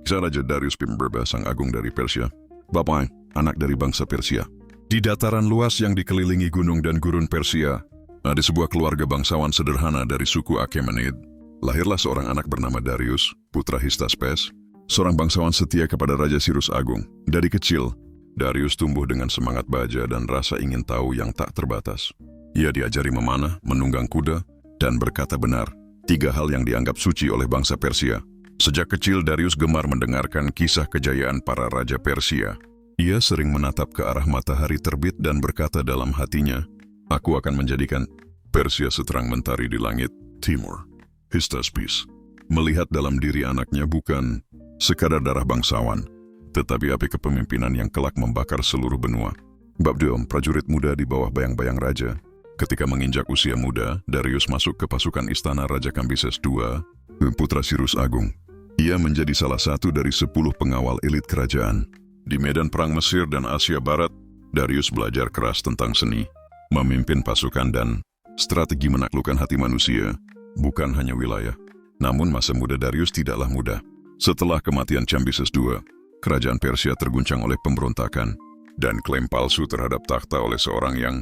Kisah Raja Darius Pimberba, sang agung dari Persia. Bapaknya, anak dari bangsa Persia. Di dataran luas yang dikelilingi gunung dan gurun Persia, ada sebuah keluarga bangsawan sederhana dari suku Achaemenid. Lahirlah seorang anak bernama Darius, putra Hystaspes, seorang bangsawan setia kepada Raja Cyrus Agung. Dari kecil, Darius tumbuh dengan semangat baja dan rasa ingin tahu yang tak terbatas. Ia diajari memanah, menunggang kuda, dan berkata benar, 3 hal yang dianggap suci oleh bangsa Persia. Sejak kecil Darius gemar mendengarkan kisah kejayaan para raja Persia. Ia sering menatap ke arah matahari terbit dan berkata dalam hatinya, "Aku akan menjadikan Persia seterang mentari di langit timur." Hystaspes melihat dalam diri anaknya bukan sekadar darah bangsawan, tetapi api kepemimpinan yang kelak membakar seluruh benua. Bab 2, prajurit muda di bawah bayang-bayang raja. Ketika menginjak usia muda, Darius masuk ke pasukan istana Raja Kambises II, putra Cyrus Agung. Ia menjadi salah satu dari 10 pengawal elit kerajaan. Di medan perang Mesir dan Asia Barat, Darius belajar keras tentang seni, memimpin pasukan dan strategi menaklukkan hati manusia, bukan hanya wilayah. Namun masa muda Darius tidaklah mudah. Setelah kematian Cambyses II, kerajaan Persia terguncang oleh pemberontakan dan klaim palsu terhadap takhta oleh seorang yang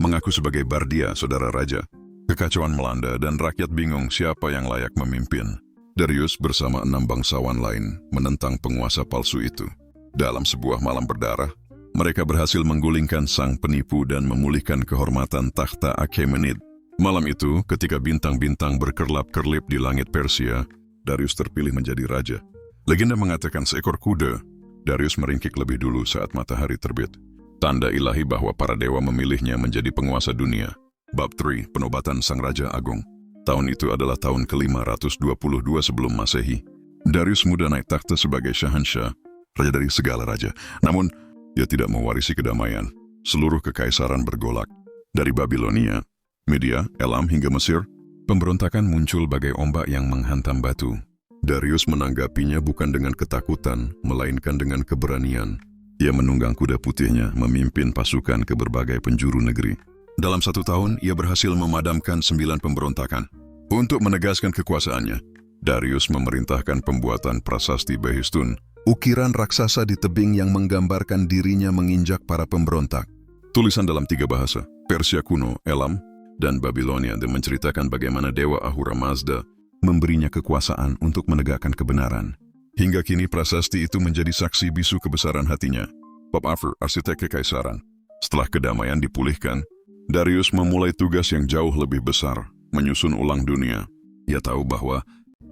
mengaku sebagai Bardia, saudara raja. Kekacauan melanda dan rakyat bingung siapa yang layak memimpin. Darius bersama 6 bangsawan lain menentang penguasa palsu itu. Dalam sebuah malam berdarah, mereka berhasil menggulingkan sang penipu dan memulihkan kehormatan takhta Achaemenid. Malam itu, ketika bintang-bintang berkerlap-kerlip di langit Persia, Darius terpilih menjadi raja. Legenda mengatakan seekor kuda, Darius meringkik lebih dulu saat matahari terbit. Tanda ilahi bahwa para dewa memilihnya menjadi penguasa dunia. Bab 3, penobatan sang Raja Agung. Tahun itu adalah tahun ke-522 sebelum Masehi. Darius muda naik takhta sebagai Syahansyah, raja dari segala raja. Namun, ia tidak mewarisi kedamaian. Seluruh kekaisaran bergolak. Dari Babilonia, Media, Elam hingga Mesir, pemberontakan muncul bagai ombak yang menghantam batu. Darius menanggapinya bukan dengan ketakutan, melainkan dengan keberanian. Ia menunggang kuda putihnya, memimpin pasukan ke berbagai penjuru negeri. Dalam 1 tahun, ia berhasil memadamkan 9 pemberontakan. Untuk menegaskan kekuasaannya, Darius memerintahkan pembuatan prasasti Behistun, ukiran raksasa di tebing yang menggambarkan dirinya menginjak para pemberontak. Tulisan dalam 3 bahasa, Persia kuno, Elam, dan Babilonia, dan menceritakan bagaimana Dewa Ahura Mazda memberinya kekuasaan untuk menegakkan kebenaran. Hingga kini prasasti itu menjadi saksi bisu kebesaran hatinya. Bab Afur, arsitek kekaisaran. Setelah kedamaian dipulihkan, Darius memulai tugas yang jauh lebih besar, menyusun ulang dunia. Ia tahu bahwa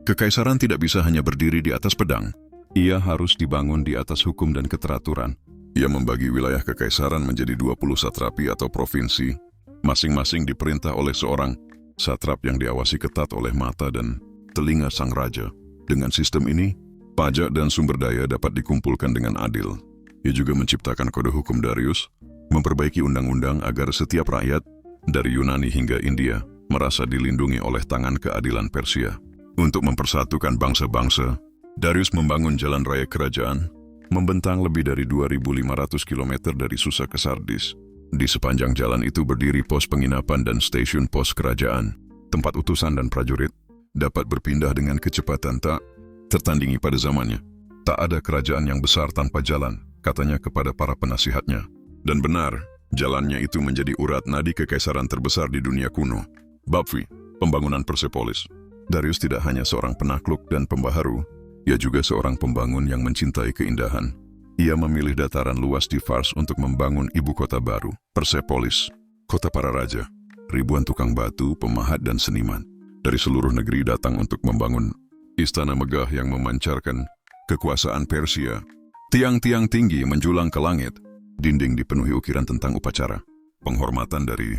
kekaisaran tidak bisa hanya berdiri di atas pedang. Ia harus dibangun di atas hukum dan keteraturan. Ia membagi wilayah kekaisaran menjadi 20 satrapi atau provinsi, masing-masing diperintah oleh seorang satrap yang diawasi ketat oleh mata dan telinga sang raja. Dengan sistem ini, pajak dan sumber daya dapat dikumpulkan dengan adil. Ia juga menciptakan kode hukum Darius, memperbaiki undang-undang agar setiap rakyat, dari Yunani hingga India, merasa dilindungi oleh tangan keadilan Persia. Untuk mempersatukan bangsa-bangsa, Darius membangun jalan raya kerajaan, membentang lebih dari 2.500 km dari Susa ke Sardis. Di sepanjang jalan itu berdiri pos penginapan dan stasiun pos kerajaan. Tempat utusan dan prajurit dapat berpindah dengan kecepatan tak tertandingi pada zamannya. Tak ada kerajaan yang besar tanpa jalan, katanya kepada para penasihatnya. Dan benar, jalannya itu menjadi urat nadi kekaisaran terbesar di dunia kuno. Bab 4, pembangunan Persepolis. Darius tidak hanya seorang penakluk dan pembaharu, ia juga seorang pembangun yang mencintai keindahan. Ia memilih dataran luas di Fars untuk membangun ibu kota baru, Persepolis, kota para raja. Ribuan tukang batu, pemahat, dan seniman dari seluruh negeri datang untuk membangun istana megah yang memancarkan kekuasaan Persia. Tiang-tiang tinggi menjulang ke langit, dinding dipenuhi ukiran tentang upacara, penghormatan dari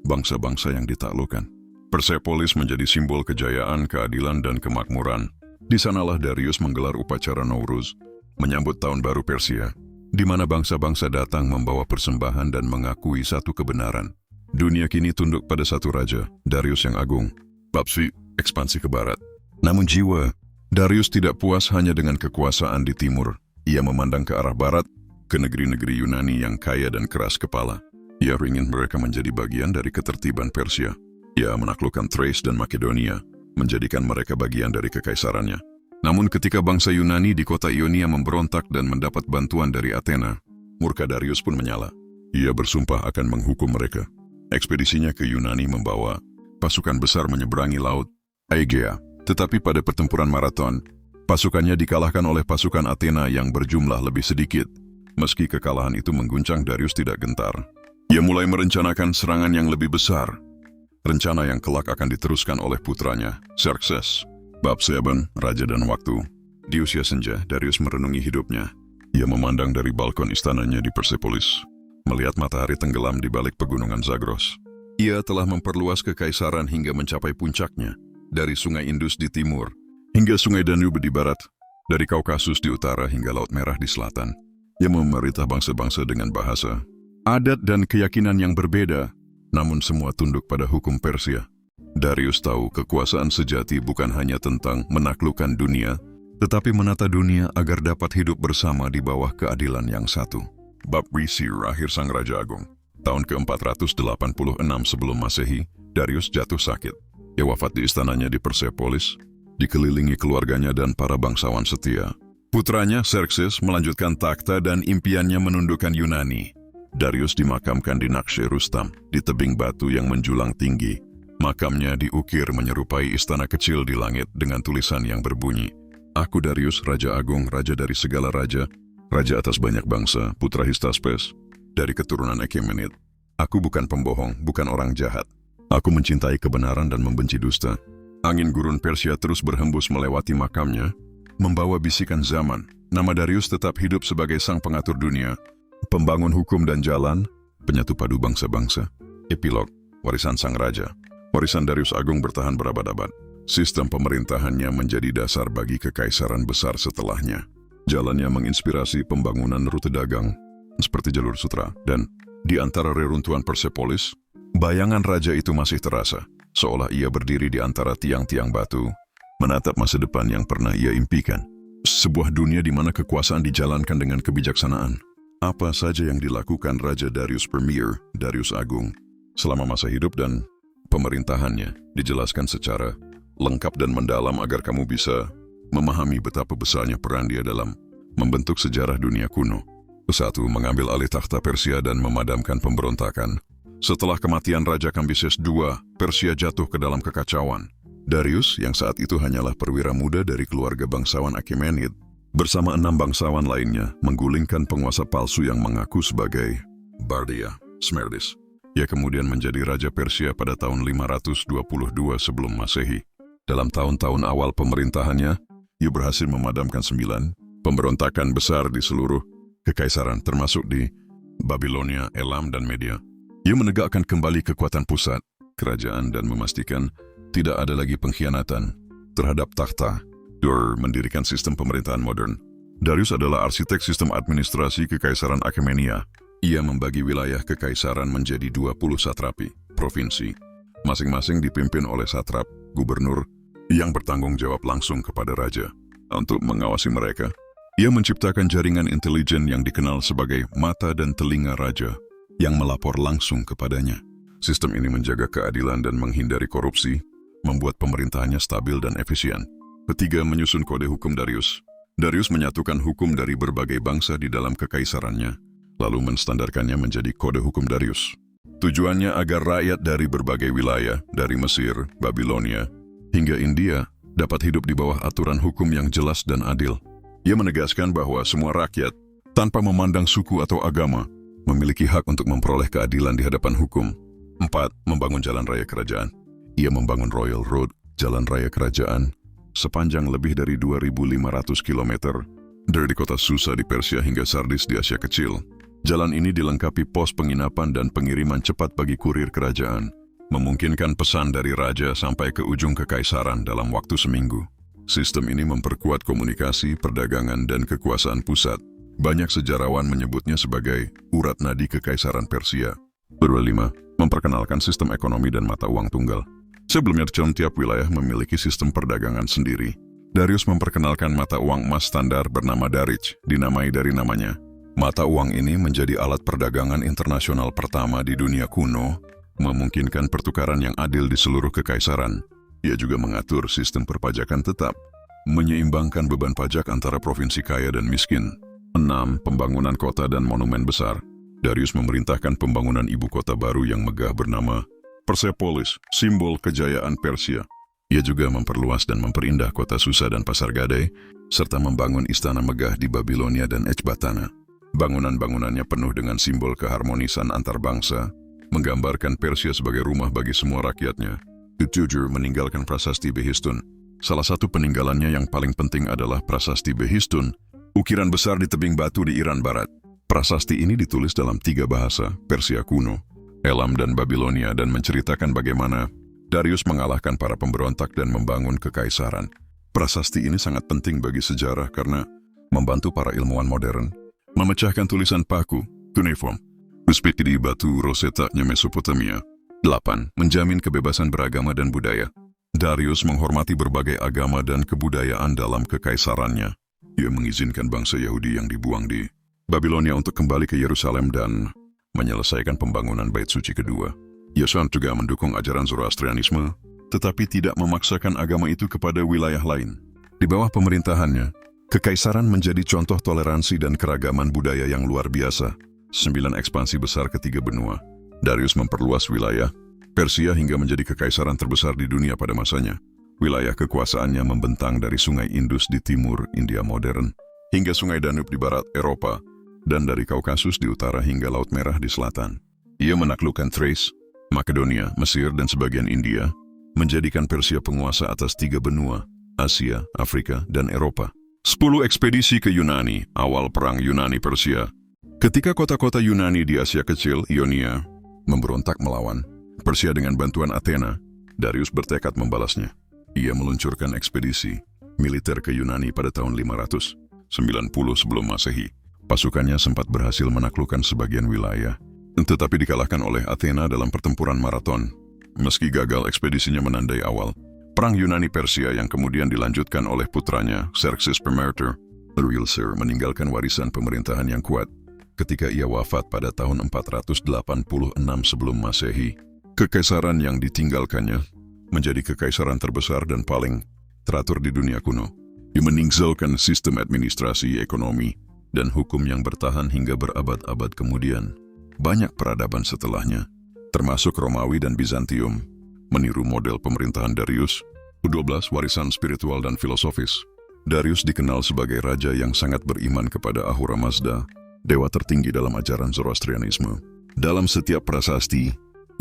bangsa-bangsa yang ditaklukkan. Persepolis menjadi simbol kejayaan, keadilan, dan kemakmuran. Di sanalah Darius menggelar upacara Nowruz, menyambut tahun baru Persia, di mana bangsa-bangsa datang membawa persembahan dan mengakui satu kebenaran. Dunia kini tunduk pada satu raja, Darius yang agung. Bab 4, ekspansi ke barat. Namun jiwa, Darius tidak puas hanya dengan kekuasaan di timur. Ia memandang ke arah barat, ke negeri-negeri Yunani yang kaya dan keras kepala. Ia ingin mereka menjadi bagian dari ketertiban Persia. Ia menaklukkan Thrace dan Makedonia, menjadikan mereka bagian dari kekaisarannya. Namun ketika bangsa Yunani di kota Ionia memberontak dan mendapat bantuan dari Athena, murka Darius pun menyala. Ia bersumpah akan menghukum mereka. Ekspedisinya ke Yunani membawa pasukan besar menyeberangi laut Aegea. Tetapi pada pertempuran maraton, pasukannya dikalahkan oleh pasukan Athena yang berjumlah lebih sedikit. Meski kekalahan itu mengguncang, Darius tidak gentar. Ia mulai merencanakan serangan yang lebih besar. Rencana yang kelak akan diteruskan oleh putranya, Xerxes. Bab 7, Raja dan Waktu. Di usia senja, Darius merenungi hidupnya. Ia memandang dari balkon istananya di Persepolis, melihat matahari tenggelam di balik pegunungan Zagros. Ia telah memperluas kekaisaran hingga mencapai puncaknya, dari sungai Indus di timur, hingga sungai Danube di barat, dari Kaukasus di utara hingga Laut Merah di selatan. Ia memerintah bangsa-bangsa dengan bahasa, adat dan keyakinan yang berbeda, namun semua tunduk pada hukum Persia. Darius tahu kekuasaan sejati bukan hanya tentang menaklukkan dunia, tetapi menata dunia agar dapat hidup bersama di bawah keadilan yang satu. Bab Risir, akhir sang Raja Agung. Tahun ke-486 sebelum Masehi, Darius jatuh sakit. Ia wafat di istananya di Persepolis, dikelilingi keluarganya dan para bangsawan setia. Putranya, Xerxes, melanjutkan takhta dan impiannya menundukkan Yunani. Darius dimakamkan di Nakshe Rustam, di tebing batu yang menjulang tinggi. Makamnya diukir menyerupai istana kecil di langit dengan tulisan yang berbunyi, Aku Darius, Raja Agung, Raja dari segala raja, Raja atas banyak bangsa, putra Histaspes, dari keturunan Achaemenid. Aku bukan pembohong, bukan orang jahat. Aku mencintai kebenaran dan membenci dusta. Angin gurun Persia terus berhembus melewati makamnya, membawa bisikan zaman. Nama Darius tetap hidup sebagai sang pengatur dunia, pembangun hukum dan jalan, penyatu padu bangsa-bangsa. Epilog, warisan sang raja. Warisan Darius Agung bertahan berabad-abad. Sistem pemerintahannya menjadi dasar bagi kekaisaran besar setelahnya. Jalannya menginspirasi pembangunan rute dagang, seperti jalur sutra, dan di antara reruntuhan Persepolis, bayangan raja itu masih terasa, seolah ia berdiri di antara tiang-tiang batu, menatap masa depan yang pernah ia impikan. Sebuah dunia di mana kekuasaan dijalankan dengan kebijaksanaan. Apa saja yang dilakukan Raja Darius Premier, Darius Agung, selama masa hidup dan pemerintahannya dijelaskan secara lengkap dan mendalam agar kamu bisa memahami betapa besarnya peran dia dalam membentuk sejarah dunia kuno. 1. Mengambil alih takhta Persia dan memadamkan pemberontakan. Setelah kematian Raja Kambises II, Persia jatuh ke dalam kekacauan. Darius, yang saat itu hanyalah perwira muda dari keluarga bangsawan Achaemenid, bersama 6 bangsawan lainnya menggulingkan penguasa palsu yang mengaku sebagai Bardia, Smerdis. Ia kemudian menjadi Raja Persia pada tahun 522 sebelum Masehi. Dalam tahun-tahun awal pemerintahannya, ia berhasil memadamkan 9 pemberontakan besar di seluruh kekaisaran, termasuk di Babilonia, Elam, dan Media. Ia menegakkan kembali kekuatan pusat kerajaan dan memastikan tidak ada lagi pengkhianatan terhadap takhta. Mendirikan sistem pemerintahan modern. Darius adalah arsitek sistem administrasi Kekaisaran Achaemenia. Ia membagi wilayah kekaisaran menjadi 20 satrapi, provinsi. Masing-masing dipimpin oleh satrap, gubernur, yang bertanggung jawab langsung kepada raja. Untuk mengawasi mereka, ia menciptakan jaringan intelijen yang dikenal sebagai mata dan telinga raja, yang melapor langsung kepadanya. Sistem ini menjaga keadilan dan menghindari korupsi, membuat pemerintahannya stabil dan efisien. Ketiga, menyusun kode hukum Darius. Darius menyatukan hukum dari berbagai bangsa di dalam kekaisarannya, lalu menstandarkannya menjadi kode hukum Darius. Tujuannya agar rakyat dari berbagai wilayah, dari Mesir, Babilonia, hingga India, dapat hidup di bawah aturan hukum yang jelas dan adil. Ia menegaskan bahwa semua rakyat, tanpa memandang suku atau agama, memiliki hak untuk memperoleh keadilan di hadapan hukum. 4. Membangun jalan raya kerajaan. Ia membangun Royal Road, jalan raya kerajaan, sepanjang lebih dari 2.500 km, dari kota Susa di Persia hingga Sardis di Asia Kecil. Jalan ini dilengkapi pos penginapan dan pengiriman cepat bagi kurir kerajaan, memungkinkan pesan dari raja sampai ke ujung kekaisaran dalam waktu seminggu. Sistem ini memperkuat komunikasi, perdagangan, dan kekuasaan pusat. Banyak sejarawan menyebutnya sebagai urat nadi kekaisaran Persia. 5. Memperkenalkan sistem ekonomi dan mata uang tunggal. Sebelumnya, tiap wilayah memiliki sistem perdagangan sendiri. Darius memperkenalkan mata uang emas standar bernama Darich, dinamai dari namanya. Mata uang ini menjadi alat perdagangan internasional pertama di dunia kuno, memungkinkan pertukaran yang adil di seluruh kekaisaran. Ia juga mengatur sistem perpajakan tetap. menyeimbangkan beban pajak antara provinsi kaya dan miskin. 6. Pembangunan kota dan monumen besar. Darius memerintahkan pembangunan ibu kota baru yang megah bernama Persepolis, simbol kejayaan Persia. Ia juga memperluas dan memperindah kota Susa dan Pasar Gadai, serta membangun istana megah di Babilonia dan Ecbatana. Bangunan-bangunannya penuh dengan simbol keharmonisan antar bangsa, menggambarkan Persia sebagai rumah bagi semua rakyatnya. Tujuh, meninggalkan prasasti Behistun. Salah satu peninggalannya yang paling penting adalah prasasti Behistun, ukiran besar di tebing batu di Iran Barat. Prasasti ini ditulis dalam 3 bahasa, Persia kuno, Elam dan Babilonia, dan menceritakan bagaimana Darius mengalahkan para pemberontak dan membangun kekaisaran. Prasasti ini sangat penting bagi sejarah karena membantu para ilmuwan modern memecahkan tulisan paku, cuneiform, usbek di batu Rosetta-nya Mesopotamia. 8. Menjamin kebebasan beragama dan budaya. Darius menghormati berbagai agama dan kebudayaan dalam kekaisarannya. Ia mengizinkan bangsa Yahudi yang dibuang di Babilonia untuk kembali ke Yerusalem dan menyelesaikan pembangunan Bait Suci kedua. Yesus juga mendukung ajaran Zoroastrianisme, tetapi tidak memaksakan agama itu kepada wilayah lain. Di bawah pemerintahannya, kekaisaran menjadi contoh toleransi dan keragaman budaya yang luar biasa. 9. Ekspansi besar ke 3 benua. Darius memperluas wilayah Persia hingga menjadi kekaisaran terbesar di dunia pada masanya. Wilayah kekuasaannya membentang dari Sungai Indus di timur India modern, hingga Sungai Danube di barat Eropa, dan dari Kaukasus di utara hingga Laut Merah di selatan. Ia menaklukkan Thrace, Makedonia, Mesir, dan sebagian India, menjadikan Persia penguasa atas 3 benua, Asia, Afrika, dan Eropa. 10. Ekspedisi ke Yunani, awal perang Yunani-Persia. Ketika kota-kota Yunani di Asia Kecil, Ionia, memberontak melawan Persia dengan bantuan Athena, Darius bertekad membalasnya. Ia meluncurkan ekspedisi militer ke Yunani pada tahun 590 sebelum Masehi. Pasukannya sempat berhasil menaklukkan sebagian wilayah, tetapi dikalahkan oleh Athena dalam pertempuran Marathon. Meski gagal, ekspedisinya menandai awal perang Yunani-Persia yang kemudian dilanjutkan oleh putranya, Xerxes Pemertor. Darius meninggalkan warisan pemerintahan yang kuat ketika ia wafat pada tahun 486 sebelum Masehi. Kekaisaran yang ditinggalkannya menjadi kekaisaran terbesar dan paling teratur di dunia kuno. Ia meninggalkan sistem administrasi, ekonomi, dan hukum yang bertahan hingga berabad-abad kemudian. Banyak peradaban setelahnya, termasuk Romawi dan Bizantium, meniru model pemerintahan Darius. 12. Warisan spiritual dan filosofis. Darius dikenal sebagai raja yang sangat beriman kepada Ahura Mazda, dewa tertinggi dalam ajaran Zoroastrianisme. Dalam setiap prasasti,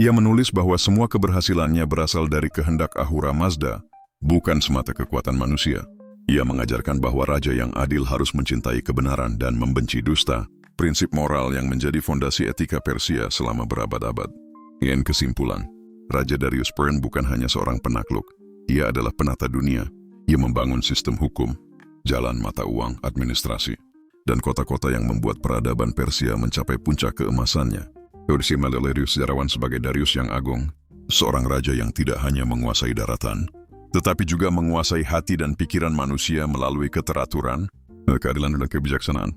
ia menulis bahwa semua keberhasilannya berasal dari kehendak Ahura Mazda, bukan semata kekuatan manusia. Ia mengajarkan bahwa raja yang adil harus mencintai kebenaran dan membenci dusta, prinsip moral yang menjadi fondasi etika Persia selama berabad-abad. In kesimpulan, Raja Darius Persian bukan hanya seorang penakluk, ia adalah penata dunia. Ia membangun sistem hukum, jalan mata uang, administrasi, dan kota-kota yang membuat peradaban Persia mencapai puncak keemasannya. Disimpan oleh sejarawan sebagai Darius yang agung, seorang raja yang tidak hanya menguasai daratan, tetapi juga menguasai hati dan pikiran manusia melalui keteraturan, keadilan dan kebijaksanaan.